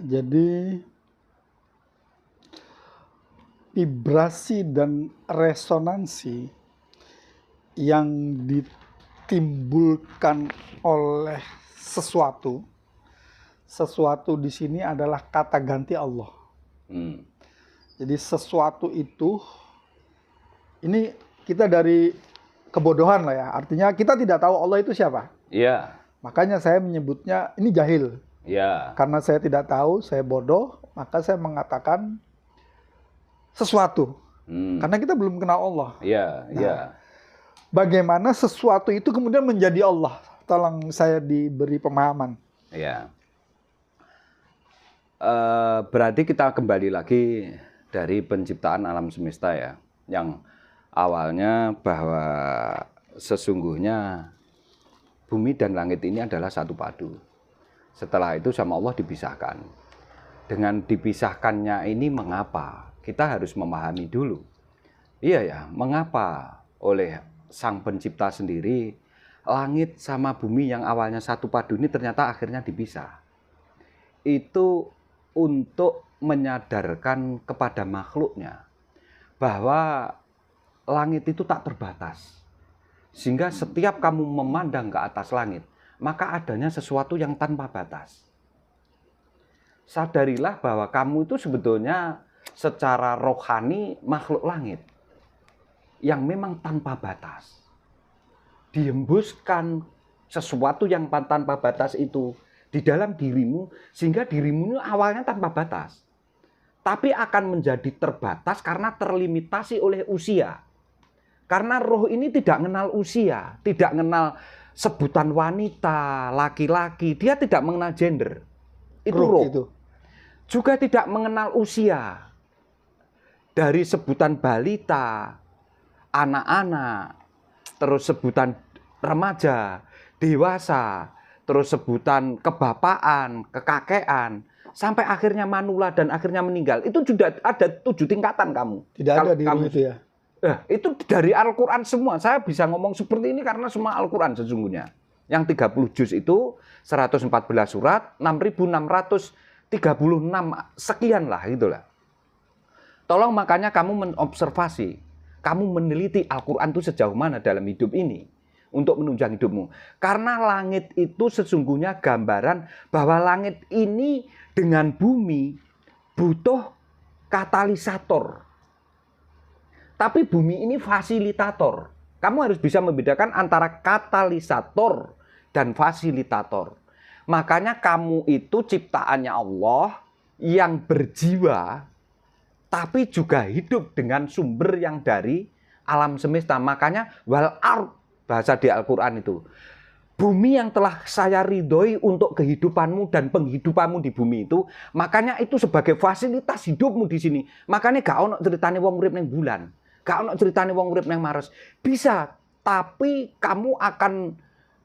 Jadi vibrasi dan resonansi yang ditimbulkan oleh sesuatu di sini adalah kata ganti Allah. Jadi sesuatu itu, ini kita dari kebodohan lah ya. Artinya kita tidak tahu Allah itu siapa. Iya. Makanya saya menyebutnya ini jahil. Iya. Karena saya tidak tahu, saya bodoh, maka saya mengatakan sesuatu. Karena kita belum kenal Allah. Iya, iya. Bagaimana sesuatu itu kemudian menjadi Allah? Tolong saya diberi pemahaman. Iya. Berarti kita kembali lagi dari penciptaan alam semesta ya. Yang awalnya bahwa sesungguhnya bumi dan langit ini adalah satu padu. Setelah itu sama Allah dipisahkan. Dengan dipisahkannya ini mengapa? Kita harus memahami dulu. Iya ya, mengapa oleh Sang Pencipta sendiri langit sama bumi yang awalnya satu padu ini ternyata akhirnya dipisah. Itu untuk menyadarkan kepada makhluknya bahwa langit itu tak terbatas. Sehingga setiap kamu memandang ke atas langit, maka adanya sesuatu yang tanpa batas. Sadarilah bahwa kamu itu sebetulnya secara rohani makhluk langit yang memang tanpa batas. Dihembuskan sesuatu yang tanpa batas itu di dalam dirimu, sehingga dirimu ini awalnya tanpa batas. Tapi akan menjadi terbatas karena terlimitasi oleh usia. Karena roh ini tidak mengenal usia, tidak mengenal sebutan wanita, laki-laki, dia tidak mengenal gender. Itu roh. Itu. Juga tidak mengenal usia. Dari sebutan balita, anak-anak, terus sebutan remaja, dewasa, terus sebutan kebapaan, kekakean, sampai akhirnya manula dan akhirnya meninggal. Itu sudah ada 7 tingkatan kamu. Tidak ada di kamu itu ya? Itu dari Al-Quran semua. Saya bisa ngomong seperti ini karena semua Al-Quran sesungguhnya. Yang 30 juz itu 114 surat, 6.636 sekian lah itulah. Tolong makanya kamu menobservasi, kamu meneliti Al-Quran itu sejauh mana dalam hidup ini untuk menunjang hidupmu. Karena langit itu sesungguhnya gambaran bahwa langit ini dengan bumi butuh katalisator. Tapi bumi ini fasilitator. Kamu harus bisa membedakan antara katalisator dan fasilitator. Makanya kamu itu ciptaannya Allah yang berjiwa, tapi juga hidup dengan sumber yang dari alam semesta. Makanya wal ard, bahasa di Al-Quran itu. Bumi yang telah saya ridhoi untuk kehidupanmu dan penghidupanmu di bumi itu, makanya itu sebagai fasilitas hidupmu di sini. Makanya gak ono ceritane wong urip ning bulan, gak ono ceritane wong urip ning Mars. Bisa, tapi kamu akan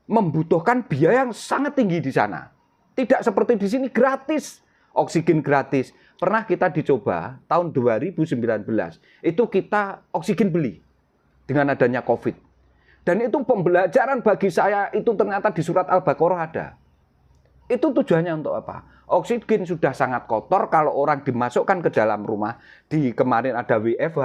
membutuhkan biaya yang sangat tinggi di sana. Tidak seperti di sini gratis, oksigen gratis. Pernah kita dicoba tahun 2019, itu kita oksigen beli dengan adanya COVID. Dan itu pembelajaran bagi saya itu ternyata di surat Al-Baqarah ada. Itu tujuannya untuk apa? Oksigen sudah sangat kotor kalau orang dimasukkan ke dalam rumah. Kemarin ada WFH,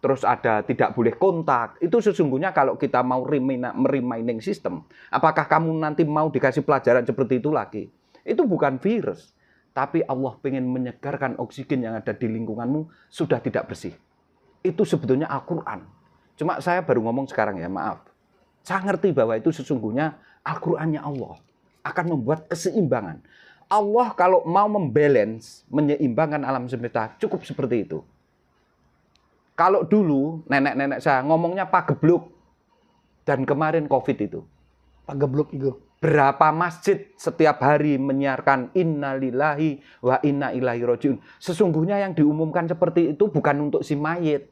terus ada tidak boleh kontak. Itu sesungguhnya kalau kita mau remaining system, apakah kamu nanti mau dikasih pelajaran seperti itu lagi? Itu bukan virus. Tapi Allah pengen menyegarkan oksigen yang ada di lingkunganmu sudah tidak bersih. Itu sebetulnya Al-Quran. Cuma saya baru ngomong sekarang ya, maaf. Saya ngerti bahwa itu sesungguhnya Al-Qurannya Allah. Akan membuat keseimbangan. Allah kalau mau membalance, menyeimbangkan alam semesta, cukup seperti itu. Kalau dulu, nenek-nenek saya ngomongnya pagebluk. Dan kemarin COVID itu. Pagebluk itu. Berapa masjid setiap hari menyiarkan innalillahi wa inna ilaihi rajiun. Sesungguhnya yang diumumkan seperti itu bukan untuk si mayit.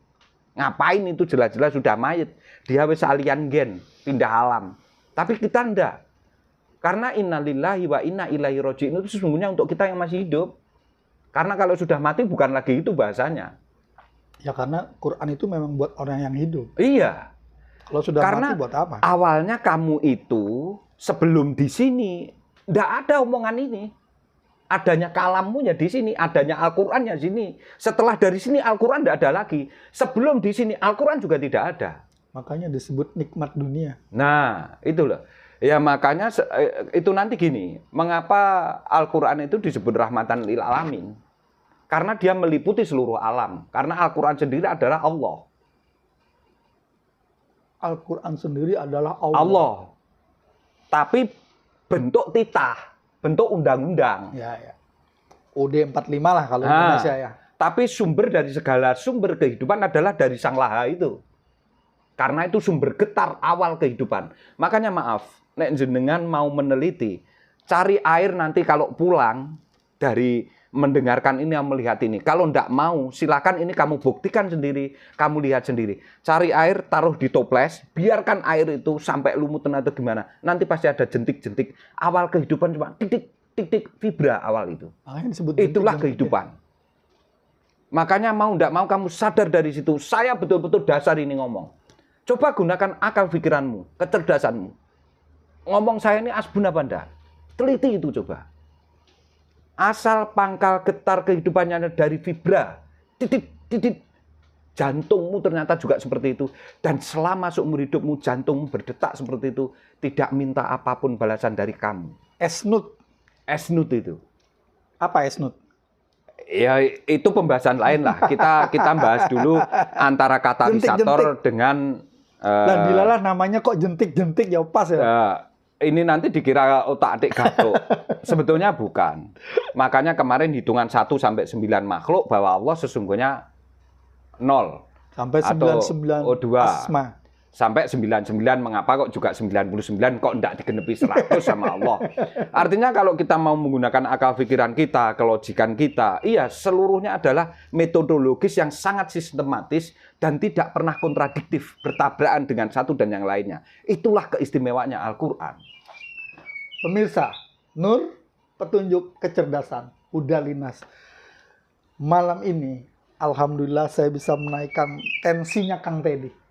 Ngapain itu jelas-jelas sudah mayit. Dia wis alien gen, pindah alam. Tapi kita enggak. Karena innalillahi wa inna ilaihi rajiun itu sesungguhnya untuk kita yang masih hidup. Karena kalau sudah mati bukan lagi itu bahasanya. Ya karena Quran itu memang buat orang yang hidup. Iya. Kalau sudah karena mati buat apa? Awalnya kamu itu sebelum di sini enggak ada omongan ini. Adanya kalammu ya di sini, adanya Al-Qur'an ya di sini. Setelah dari sini Al-Qur'an tidak ada lagi. Sebelum di sini Al-Qur'an juga tidak ada. Makanya disebut nikmat dunia. Nah, itu loh. Ya makanya itu nanti gini, mengapa Al-Qur'an itu disebut rahmatan lil alamin? Karena dia meliputi seluruh alam. Karena Al-Qur'an sendiri adalah Allah. Al-Quran sendiri adalah Allah. Allah. Tapi bentuk titah. Bentuk undang-undang. Ya. UD 45 lah kalau Indonesia ya. Tapi sumber dari segala sumber kehidupan adalah dari Sang Laha itu. Karena itu sumber getar awal kehidupan. Makanya maaf, nek jenengan mau meneliti, cari air nanti kalau pulang dari mendengarkan ini, melihat ini. Kalau ndak mau, silakan ini kamu buktikan sendiri, kamu lihat sendiri. Cari air, taruh di toples, biarkan air itu sampai lumutan atau gimana. Nanti pasti ada jentik-jentik. Awal kehidupan cuma titik-titik vibra awal itu. Itulah kehidupan. Makanya mau ndak mau kamu sadar dari situ. Saya betul-betul dasar ini ngomong. Coba gunakan akal pikiranmu, kecerdasanmu. Ngomong saya ini asbun apa ndak? Teliti itu coba. Asal pangkal getar kehidupannya dari vibra, titik jantungmu ternyata juga seperti itu. Dan selama seumur hidupmu jantungmu berdetak seperti itu, tidak minta apapun balasan dari kamu. Esnut. Esnut itu. Apa esnut? Ya itu pembahasan lain lah. Kita bahas dulu antara katalisator dengan. Dan dilalah namanya kok jentik-jentik ya pas ya. Ini nanti dikira otak adik gatuk. Sebetulnya bukan. Makanya kemarin hitungan 1 sampai 9 makhluk bahwa Allah sesungguhnya 0. Sampai 99 asma. Sampai 99, mengapa kok juga 99 kok enggak digenepi 100 sama Allah. Artinya kalau kita mau menggunakan akal pikiran kita, kelogikan kita, iya seluruhnya adalah metodologis yang sangat sistematis dan tidak pernah kontradiktif, bertabrakan dengan satu dan yang lainnya. Itulah keistimewaannya Al-Quran. Pemirsa, nur, petunjuk, kecerdasan, Huda Linas. Malam ini, alhamdulillah saya bisa menaikkan tensinya Kang Teddy.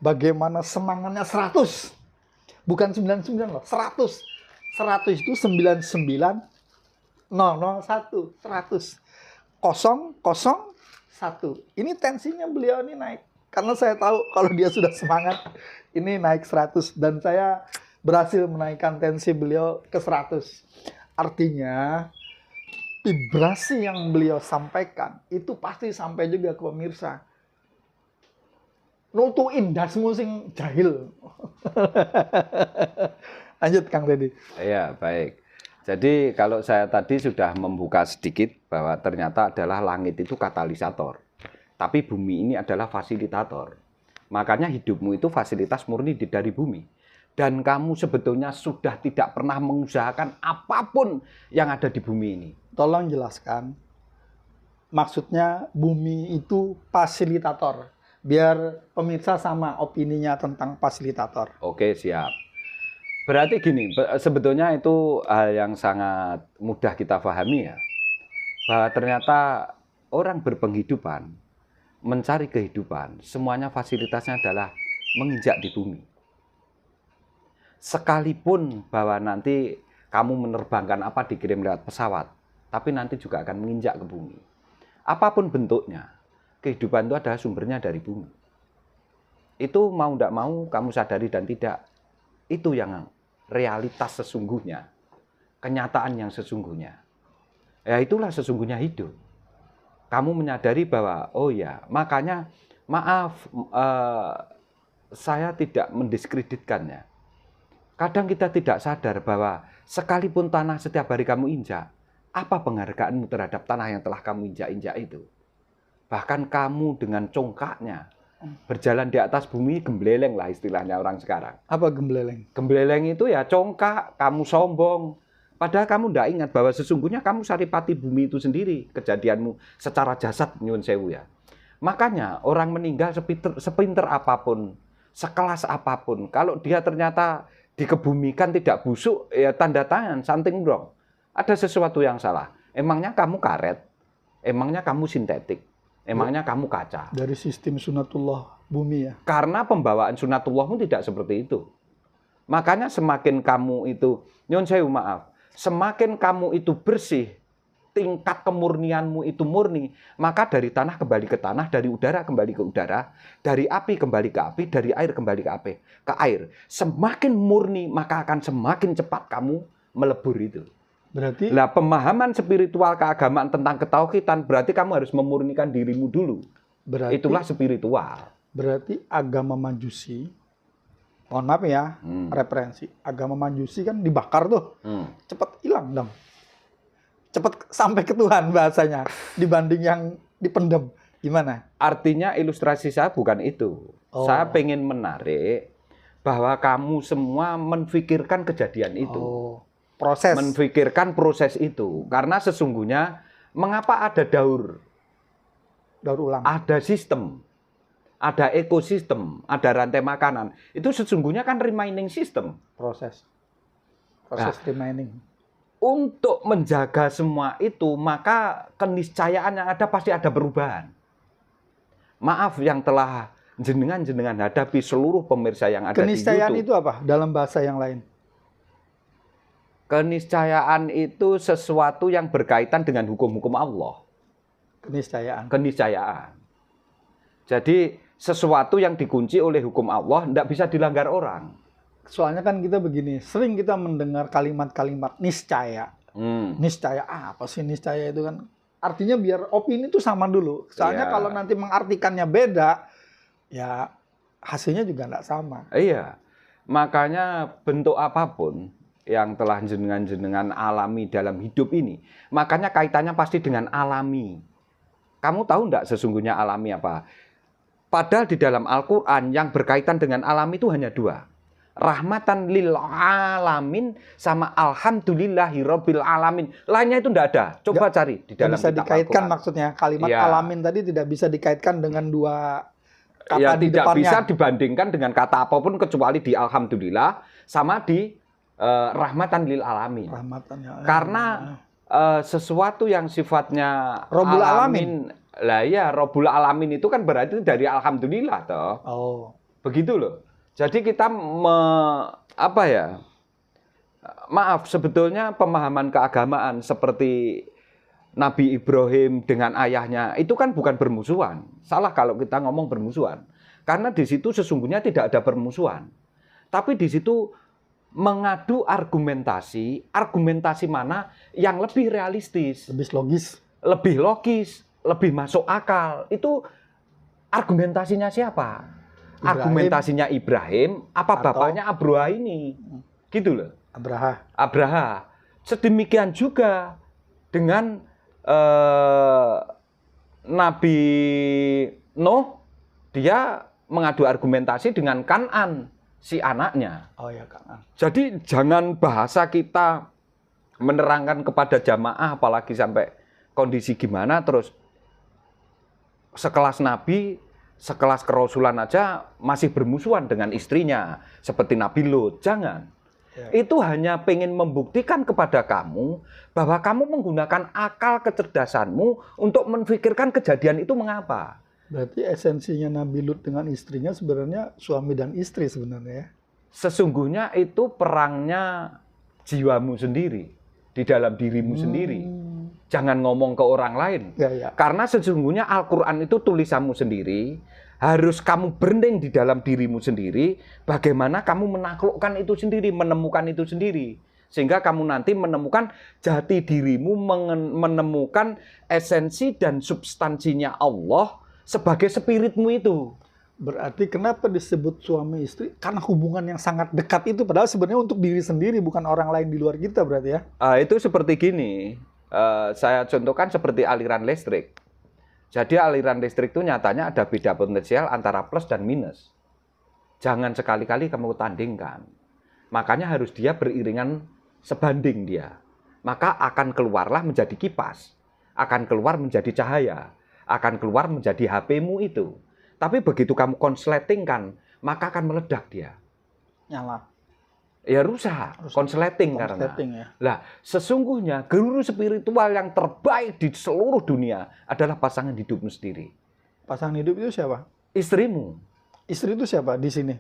Bagaimana semangatnya 100. Bukan 99 loh, 100. 100 itu 99 001, 100. 001. Ini tensinya beliau ini naik. Karena saya tahu kalau dia sudah semangat, ini naik 100. Dan saya berhasil menaikkan tensi beliau ke 100. Artinya, vibrasi yang beliau sampaikan, itu pasti sampai juga ke pemirsa. Nutuin dasmu sing jahil. Lanjut Kang Teddy. Iya, baik. Jadi kalau saya tadi sudah membuka sedikit bahwa ternyata adalah langit itu katalisator. Tapi bumi ini adalah fasilitator. Makanya hidupmu itu fasilitas murni dari bumi. Dan kamu sebetulnya sudah tidak pernah mengusahakan apapun yang ada di bumi ini. Tolong jelaskan. Maksudnya bumi itu fasilitator. Biar pemirsa sama opininya tentang fasilitator. Oke, siap. Berarti gini, sebetulnya itu hal yang sangat mudah kita pahami ya. Bahwa ternyata orang berpenghidupan, mencari kehidupan, semuanya fasilitasnya adalah menginjak di bumi. Sekalipun bahwa nanti kamu menerbangkan apa dikirim lewat pesawat, tapi nanti juga akan menginjak ke bumi. Apapun bentuknya, kehidupan itu adalah sumbernya dari bumi. Itu mau tidak mau kamu sadari dan tidak. Itu yang realitas sesungguhnya. Kenyataan yang sesungguhnya. Ya itulah sesungguhnya hidup. Kamu menyadari bahwa, oh ya, makanya maaf, saya tidak mendiskreditkannya. Kadang kita tidak sadar bahwa sekalipun tanah setiap hari kamu injak, apa penghargaanmu terhadap tanah yang telah kamu injak-injak itu? Bahkan kamu dengan congkaknya berjalan di atas bumi, gembleleng lah istilahnya orang sekarang. Apa gembleleng? Gembleleng itu ya congkak, kamu sombong. Padahal kamu tidak ingat bahwa sesungguhnya kamu saripati bumi itu sendiri, kejadianmu secara jasad nyun sewu ya. Makanya orang meninggal sepinter apapun, sekelas apapun, kalau dia ternyata dikebumikan tidak busuk, ya tanda tangan, something wrong. Ada sesuatu yang salah. Emangnya kamu karet? Emangnya kamu sintetik? Emangnya kamu kaca? Dari sistem sunatullah bumi ya? Karena pembawaan sunatullahmu tidak seperti itu. Makanya semakin kamu itu, nyun sewu maaf, semakin kamu itu bersih, tingkat kemurnianmu itu murni, maka dari tanah kembali ke tanah, dari udara kembali ke udara, dari api kembali ke api, dari air kembali ke api, ke air. Semakin murni, maka akan semakin cepat kamu melebur itu. Berarti Lah pemahaman spiritual keagamaan tentang ketauhidan berarti kamu harus memurnikan dirimu dulu. Itulah spiritual. Berarti agama Majusi, mohon maaf ya, referensi. Agama Majusi kan dibakar tuh, cepet hilang dong. Cepet sampai ke Tuhan bahasanya, dibanding yang dipendam. Gimana? Artinya ilustrasi saya bukan itu. Saya pengen menarik bahwa kamu semua memfikirkan kejadian itu. Proses. Memfikirkan proses itu. Karena sesungguhnya mengapa ada daur ulang? Ada sistem. Ada ekosistem, ada rantai makanan. Itu sesungguhnya kan remaining system. Proses remaining. Untuk menjaga semua itu, maka keniscayaan yang ada pasti ada perubahan. Maaf yang telah jenengan hadapi seluruh pemirsa yang ada di YouTube. Keniscayaan itu apa dalam bahasa yang lain? Keniscayaan itu sesuatu yang berkaitan dengan hukum-hukum Allah. Keniscayaan. Jadi sesuatu yang dikunci oleh hukum Allah tidak bisa dilanggar orang. Soalnya kan kita begini, sering kita mendengar kalimat-kalimat niscaya. Niscaya apa sih niscaya itu kan? Artinya biar opini itu sama dulu. Soalnya kalau nanti mengartikannya beda, ya hasilnya juga tidak sama. Iya. Makanya bentuk apapun yang telah jenengan alami dalam hidup ini, makanya kaitannya pasti dengan alami. Kamu tahu enggak sesungguhnya alami apa? Padahal di dalam Al-Quran yang berkaitan dengan alami itu hanya dua. Rahmatan lil alamin sama alhamdulillahi rabbil alamin. Lainnya itu enggak ada. Coba cari di dalam bisa kitab dikaitkan Al-Quran. Maksudnya kalimat alamin tadi tidak bisa dikaitkan dengan dua kata di tidak depannya. Bisa dibandingkan dengan kata apapun kecuali di alhamdulillah sama di rahmatan lil alamin. Karena sesuatu yang sifatnya Rabbul alamin. Lah ya, Rabbul alamin itu kan berarti dari alhamdulillah toh. Begitu loh. Jadi kita maaf, sebetulnya pemahaman keagamaan seperti Nabi Ibrahim dengan ayahnya itu kan bukan bermusuhan. Salah kalau kita ngomong bermusuhan. Karena di situ sesungguhnya tidak ada permusuhan. Tapi di situ mengadu argumentasi mana yang lebih realistis, lebih logis, lebih masuk akal. Itu argumentasinya siapa? Argumentasinya Ibrahim, apa bapaknya Abraha ini? Gitu loh. Abraha. Sedemikian juga dengan Nabi Nuh, dia mengadu argumentasi dengan Kan'an, si anaknya. Kan'an. Jadi jangan bahasa kita menerangkan kepada jamaah, apalagi sampai kondisi gimana, terus sekelas Nabi, sekelas kerasulan aja masih bermusuhan dengan istrinya, seperti Nabi Lut. Jangan. Itu hanya pengen membuktikan kepada kamu bahwa kamu menggunakan akal kecerdasanmu untuk memikirkan kejadian itu mengapa. Berarti esensinya Nabi Lut dengan istrinya sebenarnya suami dan istri sebenarnya ya? Sesungguhnya itu perangnya jiwamu sendiri, di dalam dirimu sendiri. Jangan ngomong ke orang lain. Karena sesungguhnya Al-Quran itu tulisanmu sendiri, harus kamu berending di dalam dirimu sendiri, bagaimana kamu menaklukkan itu sendiri, menemukan itu sendiri. Sehingga kamu nanti menemukan jati dirimu, menemukan esensi dan substansinya Allah sebagai spiritmu itu. Berarti kenapa disebut suami istri? Karena hubungan yang sangat dekat itu, padahal sebenarnya untuk diri sendiri, bukan orang lain di luar kita berarti ya? Itu seperti gini, saya contohkan seperti aliran listrik. Jadi aliran listrik itu nyatanya ada beda potensial antara plus dan minus. Jangan sekali-kali kamu tandingkan. Makanya harus dia beriringan sebanding dia. Maka akan keluarlah menjadi kipas. Akan keluar menjadi cahaya. Akan keluar menjadi HP-mu itu. Tapi begitu kamu konsletingkan, maka akan meledak dia. Nyala. Ya rusak, konsleting karena. Ya. Lah, sesungguhnya guru spiritual yang terbaik di seluruh dunia adalah pasangan hidupmu sendiri. Pasangan hidup itu siapa? Istrimu. Istri itu siapa di sini?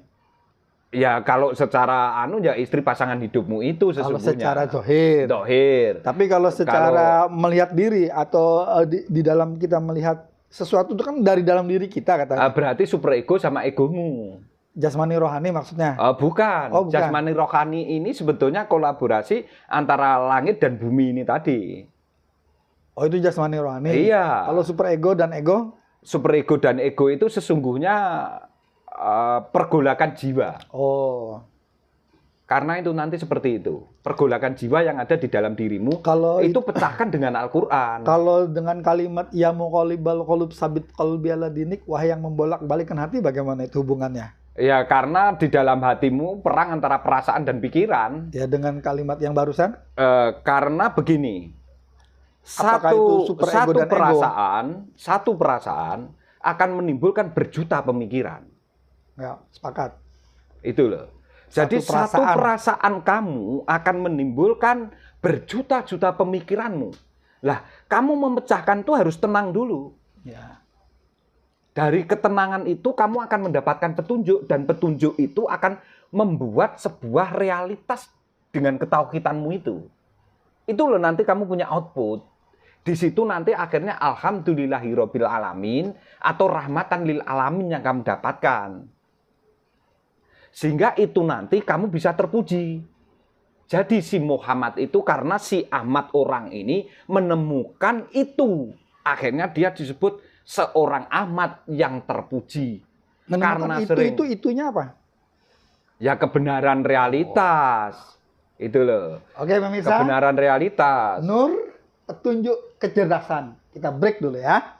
Ya kalau secara ya istri pasangan hidupmu itu Kalau sesungguhnya. secara dohir. Dohir. Tapi kalau secara melihat diri atau di dalam kita melihat sesuatu itu kan dari dalam diri kita katanya. Berarti superego sama egomu. Jasmani rohani maksudnya? Bukan. Oh, bukan. Jasmani rohani ini sebetulnya kolaborasi antara langit dan bumi ini tadi. Oh, itu jasmani rohani. Iya. Kalau superego dan ego? Superego dan ego itu sesungguhnya pergolakan jiwa. Oh. Karena itu nanti seperti itu. Pergolakan jiwa yang ada di dalam dirimu Kalau itu pecahkan dengan Al-Qur'an. Kalau dengan kalimat ya muqallibal qulub sabit qalbi ala dinik, wahai yang membolak-balikkan hati, bagaimana itu hubungannya? Ya karena di dalam hatimu perang antara perasaan dan pikiran. Ya dengan kalimat yang barusan? Karena begini. Apakah itu super ego dan satu perasaan akan menimbulkan berjuta pemikiran. Ya, sepakat. Itu loh. Jadi satu perasaan kamu akan menimbulkan berjuta-juta pemikiranmu. Lah, kamu memecahkan itu harus tenang dulu. Ya. Dari ketenangan itu kamu akan mendapatkan petunjuk, dan petunjuk itu akan membuat sebuah realitas dengan ketauhidanmu itu. Itu loh nanti kamu punya output. Di situ nanti akhirnya alhamdulillahirabbil alamin atau rahmatan lil alamin yang kamu dapatkan. Sehingga itu nanti kamu bisa terpuji. Jadi si Muhammad itu karena si Ahmad orang ini menemukan itu. Akhirnya dia disebut seorang Ahmad yang terpuji. Karena itunya apa? Ya kebenaran realitas. Itu loh. Oke, pemirsa. Kebenaran realitas. Nur, petunjuk kecerdasan. Kita break dulu ya.